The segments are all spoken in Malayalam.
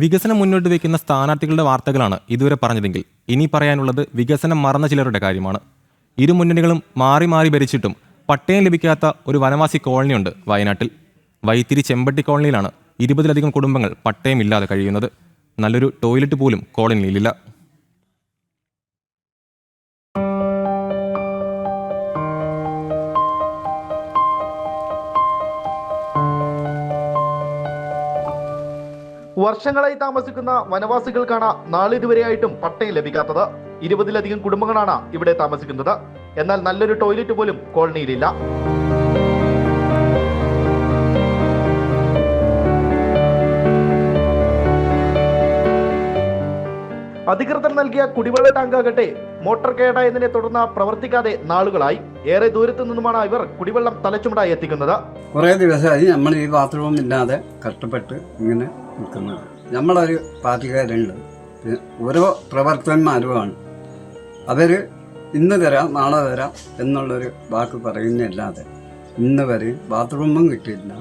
വികസനം മുന്നോട്ട് വയ്ക്കുന്ന സ്ഥാനാർത്ഥികളുടെ വാർത്തകളാണ് ഇതുവരെ പറഞ്ഞതെങ്കിൽ ഇനി പറയാനുള്ളത് വികസനം മറന്ന ചിലരുടെ കാര്യമാണ്. ഇരു മുന്നണികളും മാറി മാറി ഭരിച്ചിട്ടും പട്ടയം ലഭിക്കാത്ത ഒരു വനവാസി കോളനിയുണ്ട് വയനാട്ടിൽ. വൈത്തിരി ചെമ്പട്ടി കോളനിയിലാണ് 20-ലധികം കുടുംബങ്ങൾ പട്ടയമില്ലാതെ കഴിയുന്നത്. നല്ലൊരു ടോയ്ലറ്റ് പോലും കോളനിയിലില്ല. വർഷങ്ങളായി താമസിക്കുന്ന വനവാസികൾക്കാണ് നാളിതുവരെയായിട്ടും പട്ടയം ലഭിക്കാത്തത്. 20-ലധികം കുടുംബങ്ങളാണ് ഇവിടെ താമസിക്കുന്നത്. എന്നാൽ നല്ലൊരു ടോയ്ലറ്റ് പോലും കോളനിയിലില്ല. അധികൃതർ നൽകിയ കുടിവെള്ള ടാങ്കാകട്ടെ മോട്ടോർ കേടായതിനെ തുടർന്ന് പ്രവർത്തിക്കാതെ നാളുകളായി. ഏറെ ദൂരത്തു നിന്നുമാണ് ഇവർ കുടിവെള്ളം തലച്ചുമടായി എത്തിക്കുന്നത്. കുറേ ദിവസമായി നമ്മൾ ഈ ബാത്റൂം ഇല്ലാതെ കഷ്ടപ്പെട്ട് ഇങ്ങനെ നിൽക്കുന്നത്. നമ്മളൊരു പാർട്ടിക്കാരുണ്ട്, ഓരോ പ്രവർത്തകന്മാരുമാണ്. അവർ ഇന്ന് തരാം നാളെ തരാം എന്നുള്ളൊരു വാക്ക് പറയുന്നതല്ലാതെ ഇന്ന് വരെ ബാത്റൂമും കിട്ടിയില്ല.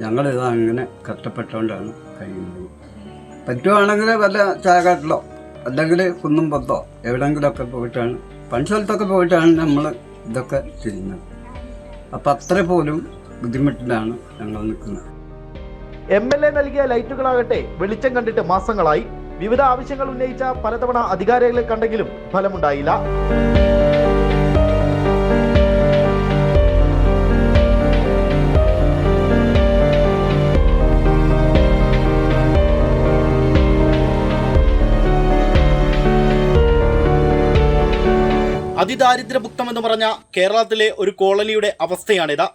ഞങ്ങളിതാ അങ്ങനെ കഷ്ടപ്പെട്ടുകൊണ്ടാണ് കഴിയുന്നത്. പറ്റുവാണെങ്കിൽ വല്ല ചായക്കാട്ടിലോ അല്ലെങ്കിൽ കുന്നും പൊത്തോ എവിടെയെങ്കിലുമൊക്കെ പോയിട്ടാണ്, പണിസ്ഥലത്തൊക്കെ പോയിട്ടാണ് നമ്മൾ ഇതൊക്കെ ചെയ്യുന്നത്. അപ്പം അത്ര പോലും ബുദ്ധിമുട്ടിലാണ് ഞങ്ങൾ നിൽക്കുന്നത്. MLA നൽകിയ ലൈറ്റുകളാകട്ടെ വെളിച്ചം കണ്ടിട്ട് മാസങ്ങളായി. വിവിധ ആവശ്യങ്ങൾ ഉന്നയിച്ച പലതവണ അധികാരികളെ കണ്ടെങ്കിലും ഫലമുണ്ടായില്ല. അതിദാരിദ്ര്യമുക്തമെന്ന് പറഞ്ഞ കേരളത്തിലെ ഒരു കോളനിയുടെ അവസ്ഥയാണിത്.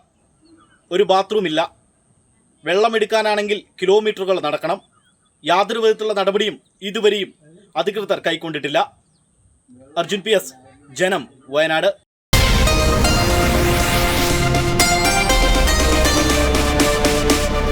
ഒരു ബാത്റൂമില്ല. വെള്ളമെടുക്കാനാണെങ്കിൽ കിലോമീറ്ററുകൾ നടക്കണം. യാതൊരു വിധത്തിലുള്ള നടപടിയും ഇതുവരെയും അധികൃതർ കൈക്കൊണ്ടിട്ടില്ല. അർജുൻ PS, ജനം, വയനാട്.